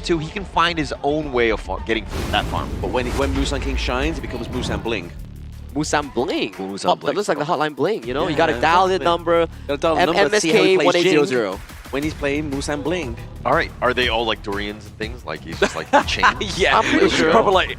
too, he can find his own way of getting that farm. But when Musang King shines, it becomes Musang Bling. Musang Bling. Musang Bling. That looks like the hotline bling, you know? Yeah, you gotta dial the number. Gotta dial the number, let's see how he plays Jin. MSK1800. When he's playing Musang Bling. All right, are they all like durians and things? Like he's just like chains? Yeah, I'm pretty sure. Probably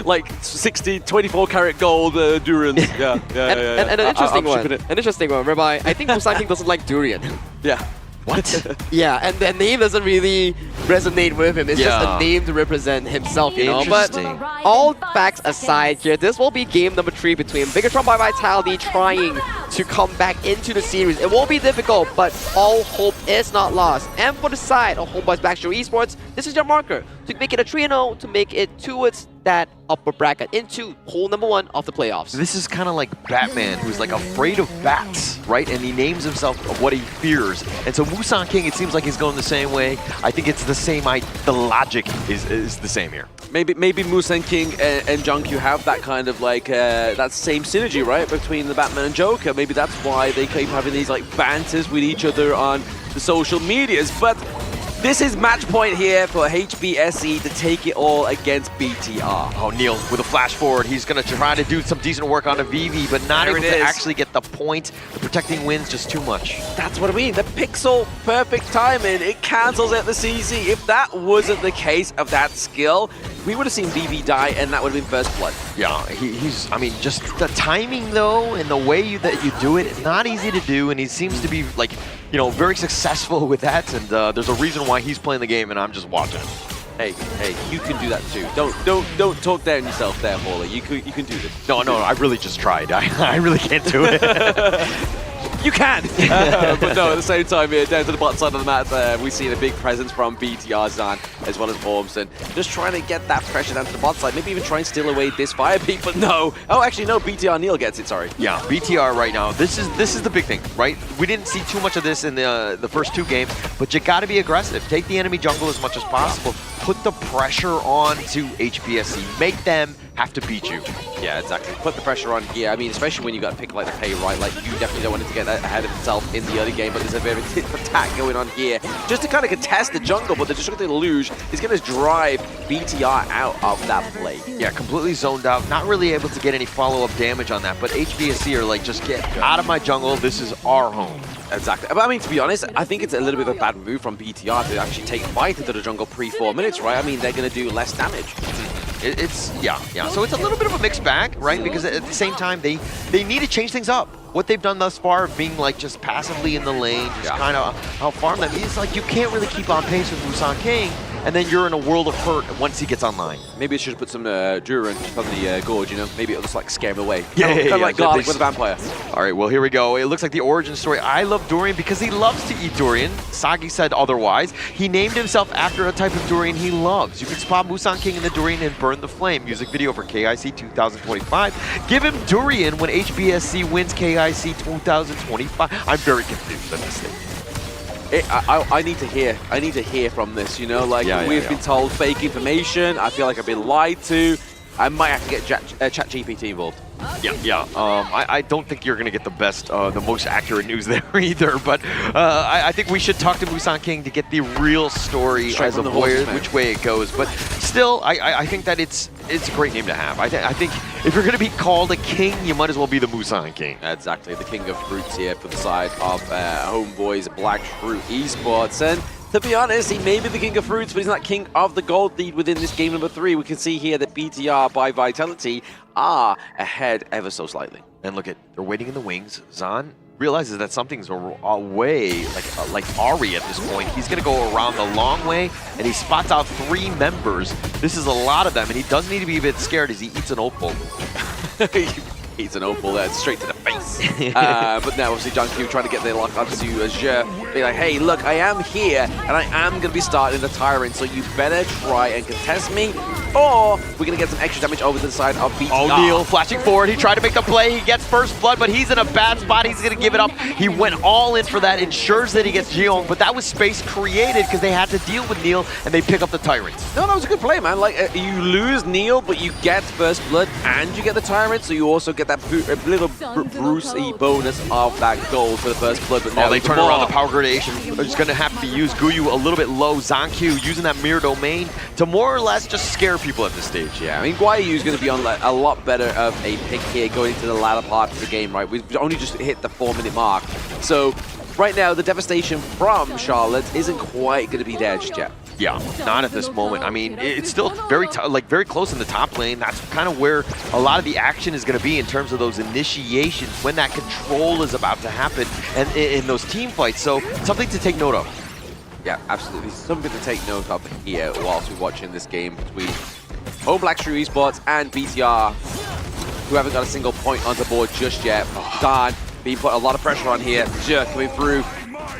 like 60, 24 karat gold durians. Yeah, And an interesting one. shipping it. An interesting one, whereby I think Musang King doesn't like durian. Yeah. What? Yeah, and the name doesn't really resonate with him. It's just Yeah. a name to represent himself, you know? But Interesting. all facts aside here, this will be game number 3 between Bigetron by Vitality trying to come back into the series. It won't be difficult, but all hope is not lost. And for the side of HomeBois BSE Esports, this is your marker to make it a 3-0, to make it towards that upper bracket into pool number 1 of the playoffs. This is kind of like Batman, who's like afraid of bats, right? And he names himself of what he fears. And so Musang King, it seems like he's going the same way. I think it's the same. The logic is the same here. Maybe Musang King and Junkyu have that kind of like that same synergy, right, between the Batman and Joker. Maybe that's why they keep having these like banters with each other on the social medias. But this is match point here for HBSE to take it all against BTR. Oh, Neil, with a flash forward, he's going to try to do some decent work on a VV, but not There able it to is. actually get the point. The protecting wins just too much. That's what I mean. The pixel perfect timing, it cancels out the CZ. If that wasn't the case of that skill, we would have seen VV die and that would have been first blood. Yeah, he's, I mean, just the timing though, and the way that you do it, it's not easy to do, and he seems to be like, you know, very successful with that, and there's a reason why he's playing the game and I'm just watching. Hey, you can do that too. Don't talk down yourself there, Paula. You can do this. No, I really just tried. I really can't do it. You can! But no, at the same time here, down to the bottom side of the map, we see a big presence from BTR Zan, as well as Ormston. Just trying to get that pressure down to the bottom side, maybe even try and steal away this fire peak, but no. Oh, actually, no, BTR Neil gets it, sorry. Yeah, BTR right now, this is the big thing, right? We didn't see too much of this in the first 2 games, but you gotta be aggressive. Take the enemy jungle as much as possible. Put the pressure on to HBSE. Make them have to beat you. Yeah, exactly. Put the pressure on here. I mean, especially when you got a pick like the pay right, like you definitely don't want him to get ahead of himself in the early game, but there's a bit of a tit for tat going on here. Just to kind of contest the jungle, but the destructive deluge is going to drive BTR out of that play. Yeah, completely zoned out, not really able to get any follow-up damage on that, but HBSE are like, just get out of my jungle, this is our home. Exactly. But I mean, to be honest, I think it's a little bit of a bad move from BTR to actually take fight into the jungle pre-4 minutes, right? I mean, they're going to do less damage. Yeah. So it's a little bit of a mixed bag, right? Because at the same time, they need to change things up. What they've done thus far, being like just passively in the lane, just kind of outfarm them, it's like you can't really keep on pace with Musang King, and then you're in a world of hurt once he gets online. Maybe it should put some Duran on the gorge, you know? Maybe it'll just like scare him away. Yeah, kind of like yeah, garlic with a vampire. All right, well, here we go. It looks like the origin story. I love durian because he loves to eat durian. Sagi said otherwise. He named himself after a type of durian he loves. You can spot Musang King in the durian and burn the flame. Music video for KIC2025. Give him durian when HBSE wins KIC 2025. I'm very confused at this stage. I need to hear from this, you know, like we've been told fake information. I feel like I've been lied to. I might have to get ChatGPT involved. Yeah. I don't think you're going to get the best, the most accurate news there either, but I think we should talk to Musang King to get the real story as of which way it goes. But still, I think that it's a great name to have. I think if you're going to be called a king, you might as well be the Musang King. Exactly, the king of fruits here for the side of HomeBois Black Fruit Esports. And to be honest, he may be the king of fruits, but he's not king of the gold lead within this game number 3. We can see here that BTR by Vitality are ahead ever so slightly. And look at, they're waiting in the wings. Zan realizes that something's away, like Ari at this point. He's going to go around the long way, and he spots out 3 members. This is a lot of them, and he does need to be a bit scared as he eats an opal. He eats an opal there, straight to the face. But now, obviously, Junkyu trying to get their lock onto Azure. Be like, hey, look, I am here, and I am going to be starting the Tyrant, so you better try and contest me, or we're going to get some extra damage over to the side of BTR. O'Neal flashing forward. He tried to make the play. He gets first blood, but he's in a bad spot. He's going to give it up. He went all in for that, ensures that he gets Jeong, but that was space created because they had to deal with Neil, and they pick up the Tyrant. No, it was a good play, man. Like, you lose Neil, but you get first blood, and you get the Tyrant, so you also get get that little Brucey bonus of that gold for the first blood. But now they turn around. The power gradation is going to have to be used. Guyu a little bit low. Zankyu using that mirror domain to more or less just scare people at this stage. Yeah, I mean, Guayu is going to be on a lot better of a pick here going into the latter part of the game, right? We've only just hit the 4-minute mark. So right now, the devastation from Charlotte isn't quite going to be there just yet. Yeah, not at this moment. I mean, it's still very very close in the top lane. That's kind of where a lot of the action is going to be in terms of those initiations when that control is about to happen and in those team fights. So something to take note of. Yeah, absolutely. Something to take note of here whilst we're watching this game between Home Black True Esports and BTR, who haven't got a single point on the board just yet. Dan being put a lot of pressure on here. Jerk coming through,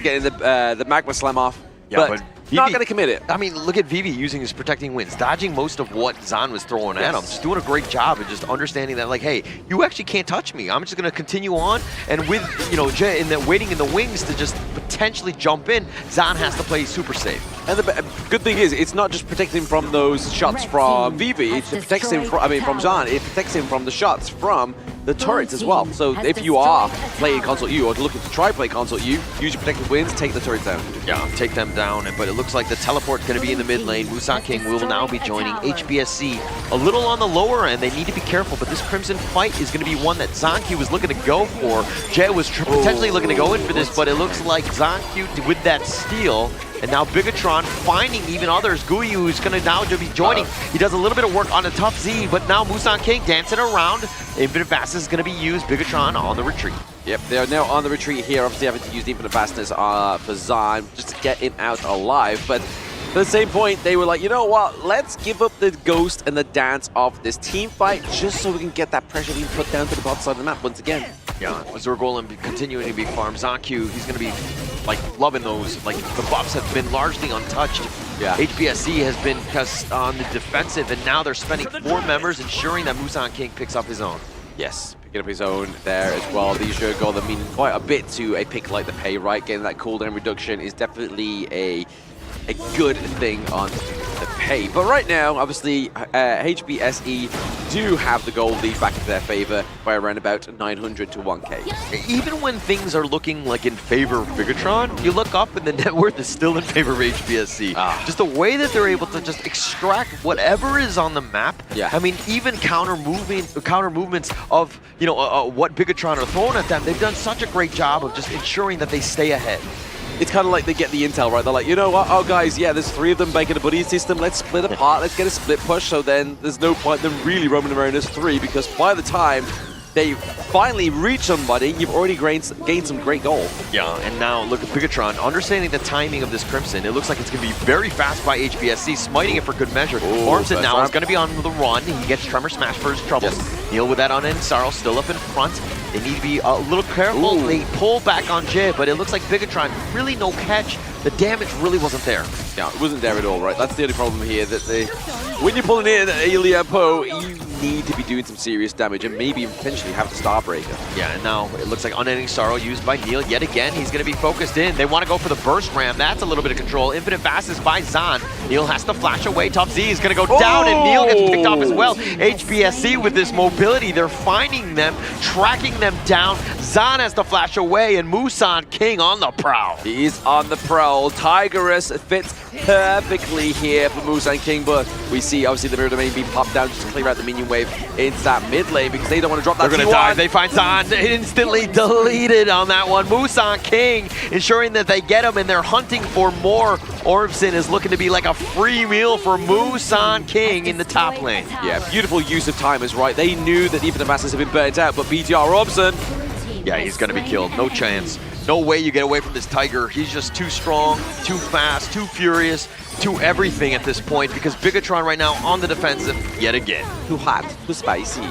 getting the Magma Slam off. Yeah, but not going to commit it. I mean, look at Vivi using his protecting winds, dodging most of what Zan was throwing at him. Just doing a great job and just understanding that, like, hey, you actually can't touch me. I'm just going to continue on. And with, you know, Jay waiting in the wings to just potentially jump in, Zan has to play super safe. And the good thing is, it's not just protecting from those shots from Vivi. It protects him from Zan. It protects him from the shots from the turrets as well. So if you are playing Console U or looking to try play Console U, use your protective winds, take the turrets down. Yeah, take them down. But it looks like the teleport's going to be in the mid lane. Musan King will now be joining HBSC a little on the lower end. They need to be careful, but this Crimson fight is going to be one that Zankyu was looking to go for. Jay was potentially looking to go in for this, but it looks like Zankyu with that steal. And now Bigetron finding even others. Guyu is going to now be joining. He does a little bit of work on the tough Z, but now Musan King dancing around. Infinite Fastness is going to be used. Bigetron on the retreat. Yep, they are now on the retreat here, obviously having to use the Infinite Fastness for Zan just to get him out alive. But at the same point, they were like, you know what, let's give up the ghost and the dance of this team fight just so we can get that pressure being put down to the bottom side of the map once again. Yeah, Zergolem continuing to be farmed. Zankyu, he's going to be like loving those. Like the buffs have been largely untouched. Yeah. HBSC has been on the defensive, and now they're spending 4 members ensuring that Musan King picks up his own. Yes, picking up his own there as well. These Zergolem mean quite a bit to a pick like the Pay, right? Getting that cooldown reduction is definitely a good thing on the Pay. But right now, obviously, HBSE do have the gold lead back in their favor by around about 900 to 1k. Even when things are looking like in favor of Bigetron, you look up and the net worth is still in favor of HBSC. Just the way that they're able to just extract whatever is on the map. Yeah. I mean, even counter movements of, you know, what Bigetron are throwing at them, they've done such a great job of just ensuring that they stay ahead. It's kind of like they get the intel, right? They're like, you know what? Oh, guys, yeah, there's 3 of them making a buddy system. Let's split apart. Let's get a split push. So then there's no point in them really roaming around as 3 because by the time they finally reach somebody, you've already gained some great gold. Yeah, and now look at Bigetron, understanding the timing of this Crimson. It looks like it's going to be very fast by HBSC, smiting it for good measure. Ormson now is going to be on the run. He gets Tremor Smash for his troubles. Yes. Neil with that on Sorrow still up in front. They need to be a little careful. They pull back on Jay, but it looks like Bigetron, really no catch. The damage really wasn't there. Yeah, it wasn't there at all, right? That's the only problem here, that when you're pulling in Aelia Poe, you need to be doing some serious damage and maybe potentially have the Starbreaker. Yeah, and now it looks like Unending Sorrow used by Neil yet again. He's going to be focused in. They want to go for the Burst Ram. That's a little bit of control. Infinite Fastness by Zan. Neil has to flash away. Top Z is going to go down, and Neil gets picked off as well. HBSC with this mobility, they're finding them, tracking them down. Zan has to flash away, and Musan King on the prowl. He's on the prowl. Tigerus fits perfectly here for Musan King, but we see obviously the mirror domain being popped down just to clear out the minion wave into that mid lane because they don't want to drop that. They're going to dive. They find Zan instantly deleted on that one. Musan King ensuring that they get him, and they're hunting for more. Ormson is looking to be like a free meal for Musan King in the top lane. Yeah, beautiful use of time is right. They knew that even the Masters have been burnt out, but BTR Ormson. Yeah, he's going to be killed. No chance. No way you get away from this Tiger. He's just too strong, too fast, too furious, too everything at this point because Bigetron right now on the defensive yet again. Too hot, too spicy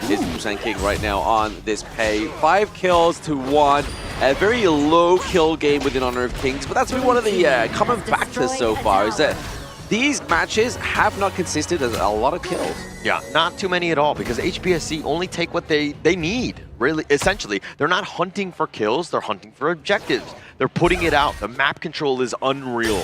is Musan King right now on this Pay. 5 kills to 1. A very low kill game within Honor of Kings, but that's been one of the common factors so far, is that these matches have not consisted of a lot of kills. Yeah, not too many at all because HBSC only take what they need. Really, essentially, they're not hunting for kills, they're hunting for objectives. They're putting it out. The map control is unreal.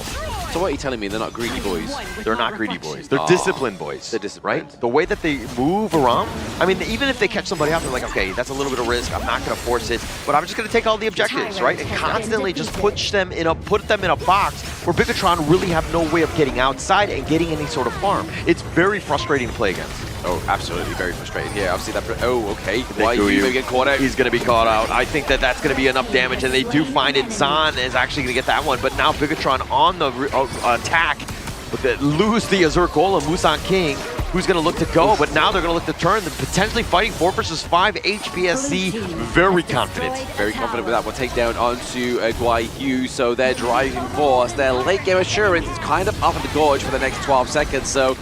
So what are you telling me? They're not greedy boys? They're not greedy boys. They're disciplined boys. They're disciplined. Right? The way that they move around. I mean, even if they catch somebody out, they're like, okay, that's a little bit of risk. I'm not going to force it, but I'm just going to take all the objectives, right? And constantly just put them in a box where Bigetron really have no way of getting outside and getting any sort of farm. It's very frustrating to play against. Oh, absolutely, very frustrating. Yeah, I've seen that. Oh, okay. Why are you get caught out? He's going to be caught out. I think that that's going to be enough damage, and they do find it. Zahn is actually going to get that one, but now Bigetron on the attack, but they lose the Azure Golem, Musang King, who's going to look to go, but now they're going to look to turn. They're potentially fighting 4 versus 5. HBSC, very confident. Very confident with that one. Take down onto Guai so their driving force, their late game assurance is kind of up in the gorge for the next 12 seconds, so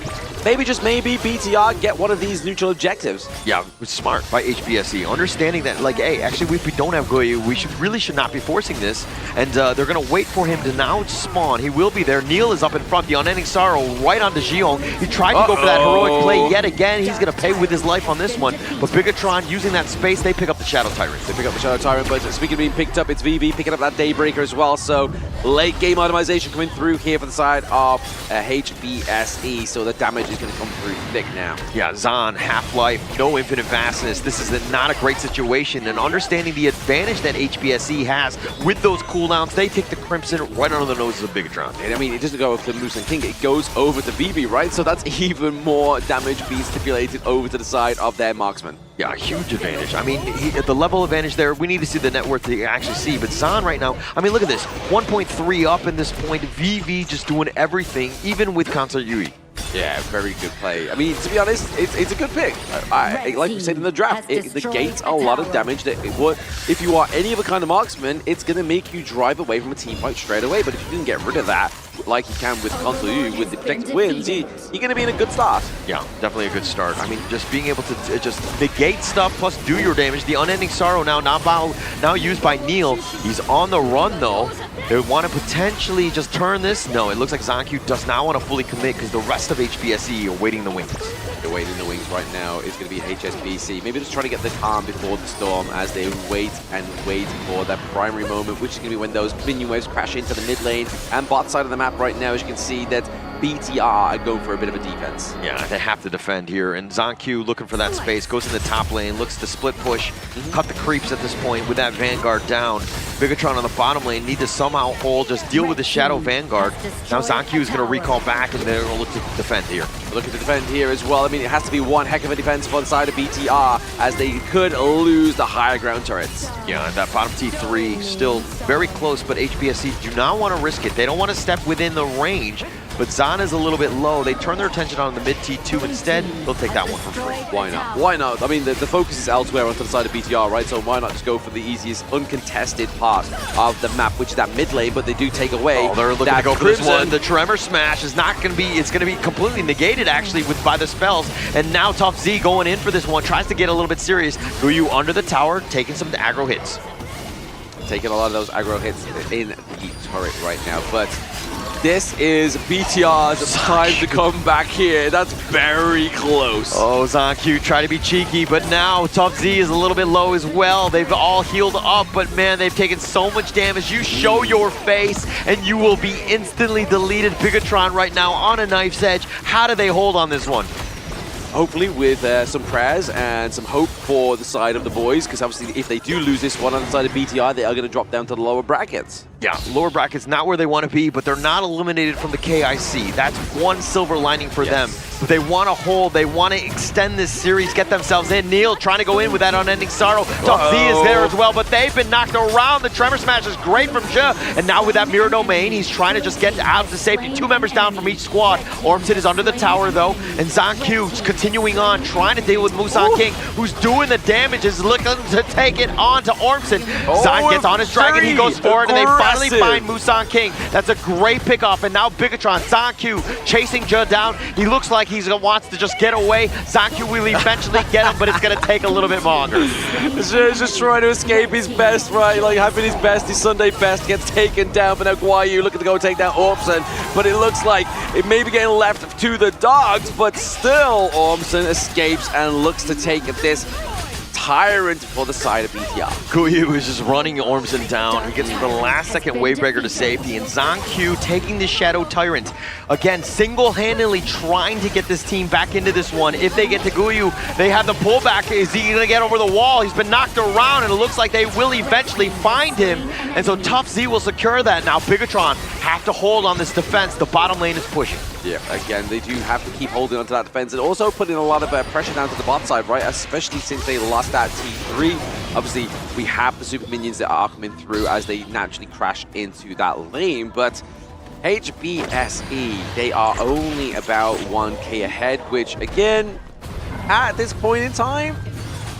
maybe, just maybe, BTR get one of these neutral objectives. Yeah, it's smart by HBSE. Understanding that, like, hey, actually, if we don't have Goyu, we really should not be forcing this. And they're going to wait for him to now spawn. He will be there. Neil is up in front. The Unending Sorrow right onto Jiyoung. He tried to go for that heroic play yet again. He's going to pay with his life on this one. But Bigetron, using that space, they pick up the Shadow Tyrant. They pick up the Shadow Tyrant, but speaking of being picked up, it's VV picking up that Daybreaker as well. So late game itemization coming through here for the side of HBSE. So the damage is going to come through thick now. Yeah, Zahn, Half-Life, no infinite vastness. This is not a great situation, and understanding the advantage that HBSE has with those cooldowns, they take the Crimson right under the noses of Bigetron. And I mean, it doesn't go over to Musang King, it goes over to VV, right? So that's even more damage being stipulated over to the side of their marksman. Yeah, huge advantage. I mean, the level advantage there, we need to see the net worth to actually see. But Zahn right now, I mean, look at this. 1.3 up in this point. VV just doing everything, even with Kansar Yui. Yeah, very good play. I mean, to be honest, it's a good pick. Like we said in the draft, it negates a lot of damage. If you are any other kind of marksman, it's going to make you drive away from a team fight straight away. But if you can get rid of that, like you can with Kansu with the protected wins, you're going to be in a good start. Yeah, definitely a good start. I mean, just being able to just negate stuff plus do your damage. The Unending Sorrow now used by Neil. He's on the run, though. They want to potentially just turn this. No, it looks like Zancu does not want to fully commit because the rest of HBSE are waiting the wings. They're waiting the wings right now. It's going to be HSBC. Maybe just trying to get the calm before the storm as they wait and wait for that primary moment, which is going to be when those minion waves crash into the mid lane and bot side of the map right now. As you can see that BTR are going for a bit of a defense. Yeah, they have to defend here. And Zancu looking for that space, goes in the top lane, looks to split push, cut the creeps at this point with that Vanguard down. Bigetron on the bottom lane need to somehow hold, just deal with the Shadow Vanguard. Now Zancu is going to recall back and they're going to look to defend here. Looking to defend here as well. I mean, it has to be one heck of a defense for the side of BTR as they could lose the higher ground turrets. Yeah, and that bottom T3 still very close, but HBSC do not want to risk it. They don't want to step within the range. But Zahn is a little bit low. They turn their attention on the mid T2 instead. They'll take that one for free. Why not? Why not? I mean, the focus is elsewhere onto the side of BTR, right? So why not just go for the easiest uncontested part of the map, which is that mid lane, but they do take away Oh, they're looking that to go for Crimson. this one. The Tremor Smash is not going to be, it's going to be completely negated actually by the spells. And now Tough Z going in for this one, tries to get a little bit serious. Guyu under the tower, taking some aggro hits. Taking a lot of those aggro hits in the turret right now, but this is BTR's time to come back here. That's very close. Oh, Zancu try to be cheeky, but now Tough Z is a little bit low as well. They've all healed up, but man, they've taken so much damage. You show your face, and you will be instantly deleted. Bigetron right now on a knife's edge. How do they hold on this one? Hopefully with some prayers and some hope for the side of the boys, because obviously if they do lose this one on the side of BTR, they are going to drop down to the lower brackets. Yeah, lower brackets not where they want to be, but they're not eliminated from the KIC. That's one silver lining for them. But they want to hold, they want to extend this series, get themselves in. Neil trying to go in with that Unending Sorrow. Tough Z is there as well, but they've been knocked around. The Tremor Smash is great from Ja, and now with that Mirror Domain, he's trying to just get out to safety. 2 members down from each squad. Ormsid is under the tower though, and Zancu continuing on, trying to deal with Musang King, who's doing the damage, is looking to take it on to Ormsid. Zan gets on his dragon, he goes forward, and they finally find Musang King. That's a great pickoff, and now Bigetron, Zancu chasing Ja down. He looks like he wants to just get away. Zancu will eventually get him, but it's going to take a little bit longer. Ja's just trying to escape his best, right? Like having his best, his Sunday best gets taken down, but now Guayu looking to go take down Ormson, but it looks like it may be getting left to the dogs, but still Ormson escapes and looks to take this Tyrant for the side of BTR. Guyu is just running Ormson down. He gets the last second Wavebreaker to safety, and ZonQ taking the Shadow Tyrant. Again, single-handedly trying to get this team back into this one. If they get to Guyu, they have the pullback. Is he gonna get over the wall? He's been knocked around, and it looks like they will eventually find him. And so Tough Z will secure that. Now Bigetron have to hold on this defense. The bottom lane is pushing. Yeah, again, they do have to keep holding onto that defense and also putting a lot of pressure down to the bot side, right? Especially since they lost that T3. Obviously, we have the super minions that are coming through as they naturally crash into that lane, but HBSE, they are only about 1k ahead, which again, at this point in time,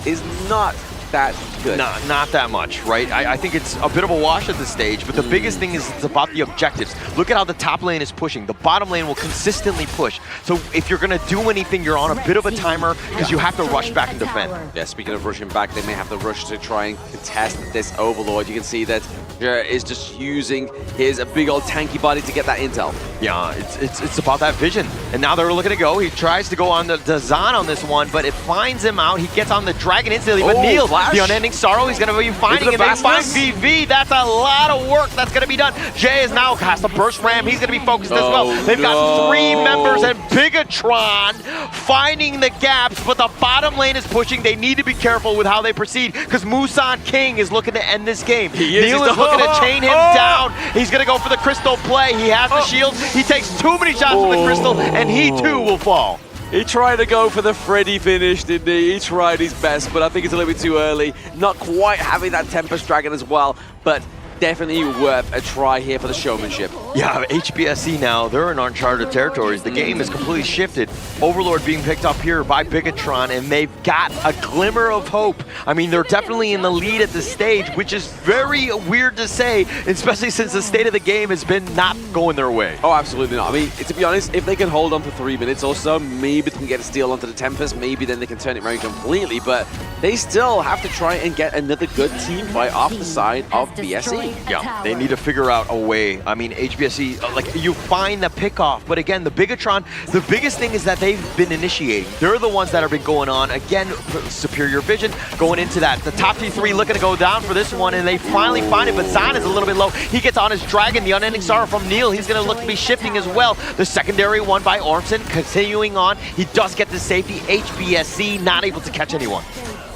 is not that good. Not that much, right? I think it's a bit of a wash at this stage, but the biggest thing is it's about the objectives. Look at how the top lane is pushing. The bottom lane will consistently push. So if you're going to do anything, you're on a bit of a timer because you have to rush back and defend. Yeah, speaking of rushing back, they may have to rush to try and contest this Overlord. You can see that Jer is just using his big old tanky body to get that intel. Yeah, it's about that vision. And now they're looking to go. He tries to go on the Zan on this one, but it finds him out. He gets on the Dragon instantly, but Neil, the Unending Sorrow, he's going to be finding, and they find VV. That's a lot of work that's going to be done. Jay is now has to burst ram. He's going to be focused as well. They've got 3 members, and Bigetron finding the gaps, but the bottom lane is pushing. They need to be careful with how they proceed because Musan King is looking to end this game. Neil is looking to chain him down. He's going to go for the crystal play. He has the shield. He takes too many shots with the crystal, and he too will fall. He tried to go for the Freddy finish, didn't he? He tried his best, but I think it's a little bit too early. Not quite having that Tempest Dragon as well, but definitely worth a try here for the showmanship. Yeah, HBSE now, they're in uncharted territories. The game is completely shifted. Overlord being picked up here by Bigetron, and they've got a glimmer of hope. I mean, they're definitely in the lead at this stage, which is very weird to say, especially since the state of the game has been not going their way. Oh, absolutely not. I mean, to be honest, if they can hold on for 3 minutes or so, maybe they can get a steal onto the Tempest, maybe then they can turn it around completely, but they still have to try and get another good team fight off the side of BSE. Yeah, they need to figure out a way. I mean, HBSE, like, you find the pickoff, but again, the Bigetron, the biggest thing is that they've been initiating. They're the ones that have been going on. Again, superior vision going into that. The top T3 looking to go down for this one, and they finally find it, but Zan is a little bit low. He gets on his Dragon, the Unending Sorrow from Neil. He's going to look to be shifting as well. The secondary one by Ormson, continuing on. He does get the safety. HBSE not able to catch anyone.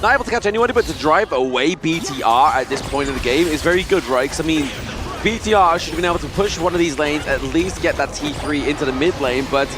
Not able to catch anybody, but to drive away BTR at this point in the game is very good, right? Because, I mean, BTR should have been able to push one of these lanes, at least get that T3 into the mid lane, but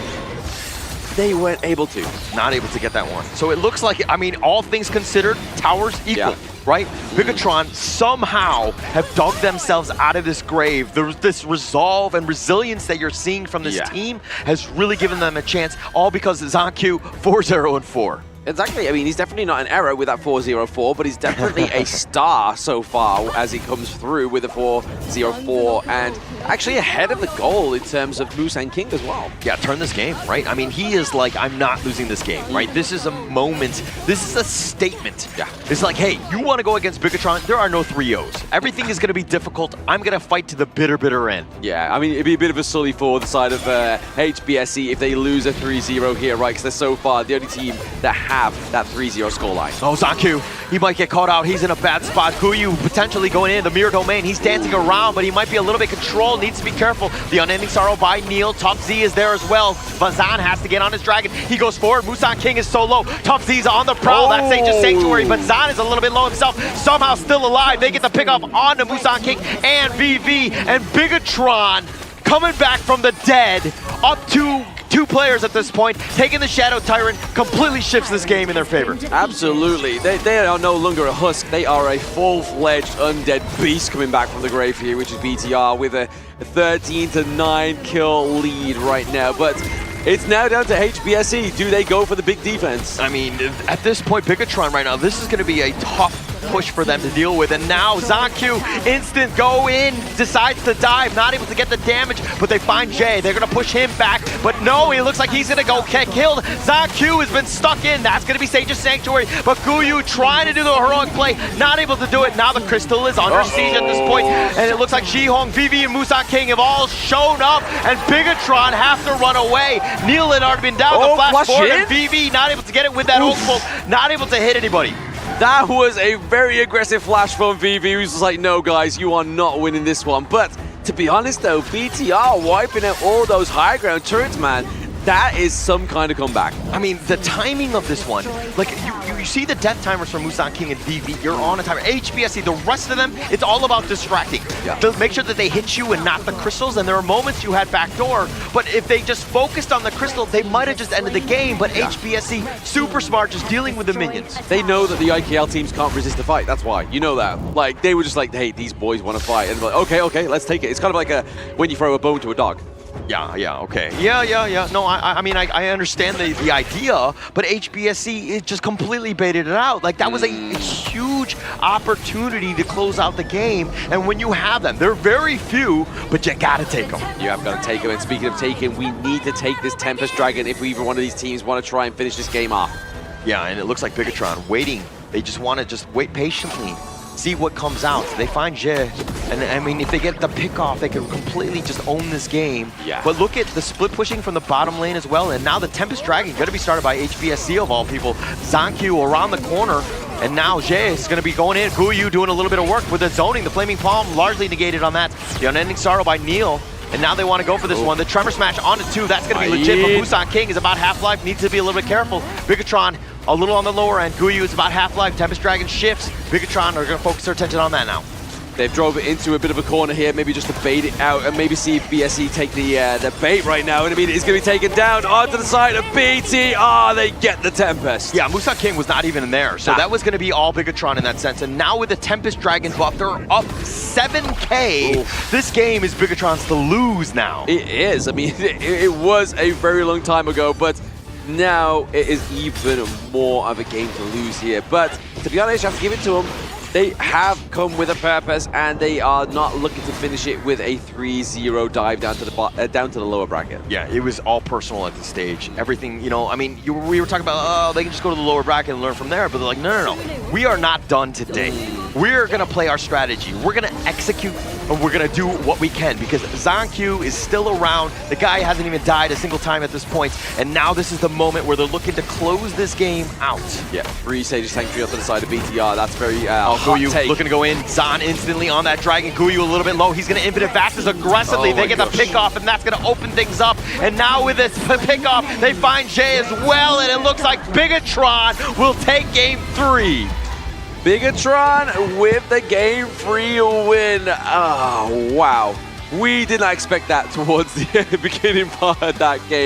they weren't able to. Not able to get that one. So it looks like, I mean, all things considered, towers equal, right? Bigetron somehow have dug themselves out of this grave. There's this resolve and resilience that you're seeing from this team has really given them a chance, all because ZonQ 4-0-4. Exactly. I mean, he's definitely not an error with that 404, but he's definitely a star so far as he comes through with a 404 and actually ahead of the goal in terms of Musan King as well. Yeah, turn this game, right? I mean, he is like, I'm not losing this game, right? This is a moment. This is a statement. Yeah. It's like, hey, you want to go against Bigetron? There are no 3-0s. Everything is going to be difficult. I'm going to fight to the bitter end. Yeah, I mean, it'd be a bit of a sully for the side of HBSE if they lose a 3-0 here, right? Because they're so far the only team that have that 3-0 scoreline. Oh, ZonQ, he might get caught out. He's in a bad spot. Guyu potentially going into the mirror domain. He's dancing around, but he might be a little bit controlled. Needs to be careful. The Unending Sorrow by Neil. Top Z is there as well. Vazan has to get on his Dragon. He goes forward. Musan King is so low. Top Z's on the prowl. That's Sage's Sanctuary, but Zan is a little bit low himself. Somehow still alive. They get the pick up onto Musan King and VV, and Bigetron coming back from the dead up to 2 players at this point, taking the Shadow Tyrant, completely shifts this game in their favor. Absolutely. They are no longer a husk. They are a full-fledged undead beast coming back from the grave here, which is BTR with a 13-9 kill lead right now. But it's now down to HBSE. Do they go for the big defense? I mean, at this point, Bigetron right now, this is going to be a tough push for them to deal with. And now ZonQ, instant go in, decides to dive, not able to get the damage, but they find Jay. They're going to push him back, but no, he looks like he's going to go get killed. ZonQ has been stuck in. That's going to be Sage's Sanctuary, but Guyu trying to do the heroic play, not able to do it. Now the Crystal is under siege at this point, and it looks like Jihong, VV, and Musan King have all shown up, and Bigetron have to run away. Neil had already been down, the flash forward, and VV not able to get it with that ult bolt, not able to hit anybody. That was a very aggressive flash from VV. He was just like, no, guys, you are not winning this one. But to be honest, though, BTR wiping out all those high ground turrets, man. That is some kind of comeback. I mean, the timing of this one, like you see the death timers from Musan King and VV, you're on a timer. HBSE, the rest of them, it's all about distracting. Yeah. They'll make sure that they hit you and not the crystals, and there are moments you had backdoor, but if they just focused on the crystal, they might have just ended the game, but HBSE, super smart, just dealing with the minions. They know that the IKL teams can't resist the fight. That's why. You know that. Like, they were just like, hey, these boys want to fight. And like, okay, let's take it. It's kind of like when you throw a bone to a dog. Yeah, okay. Yeah. No, I mean, I understand the idea, but HBSE, it just completely baited it out. Like, that was a huge opportunity to close out the game, and when you have them, they're very few, but you gotta take them. You have got to take them, and speaking of taking, we need to take this Tempest Dragon if either one of these teams want to try and finish this game off. Yeah, and it looks like Bigetron waiting. They just want to just wait patiently, see what comes out. They find Jay, and I mean, if they get the pick off, they can completely just own this game. Yeah. But look at the split pushing from the bottom lane as well, and now the Tempest Dragon going to be started by HBSE of all people. Zankyu around the corner, and now Jay is going to be going in. Guyu doing a little bit of work with the zoning. The Flaming Palm largely negated on that. The Unending Sorrow by Neil. And now they want to go for this one. The Tremor Smash onto 2. That's going to be legit. But Musan King is about half-life. Needs to be a little bit careful. Bigetron a little on the lower end. Guyu is about half-life. Tempest Dragon shifts. Bigetron are going to focus their attention on that now. They've drove it into a bit of a corner here, maybe just to bait it out and maybe see BSE take the bait right now. And I mean, it's going to be taken down onto the side of BT. They get the Tempest. Yeah, Musan King was not even in there. So that was going to be all Bigetron in that sense. And now with the Tempest Dragon buff, they're up 7K. Oof. This game is Bigetron's to lose now. It is. I mean, it was a very long time ago, but now it is even more of a game to lose here. But to be honest, you have to give it to them. They have come with a purpose, and they are not looking to finish it with a 3-0 dive down to the lower bracket. Yeah, it was all personal at this stage. Everything, you know, I mean, we were talking about, they can just go to the lower bracket and learn from there, but they're like, no. We are not done today. We're going to play our strategy. We're going to execute, and we're going to do what we can, because Zankyu is still around. The guy hasn't even died a single time at this point, and now this is the moment where they're looking to close this game out. Yeah, 3 Sages Sanctuary up to the side of BTR. That's very Guyu take. looking to go in. Zahn instantly on that Dragon. Guyu a little bit low. He's going to infinite Vastus aggressively. They get the pick off, and that's going to open things up. And now with this pick off, they find Jay as well, and it looks like Bigetron will take game 3. Bigetron with the game 3 win. Oh, wow. We did not expect that towards the beginning part of that game.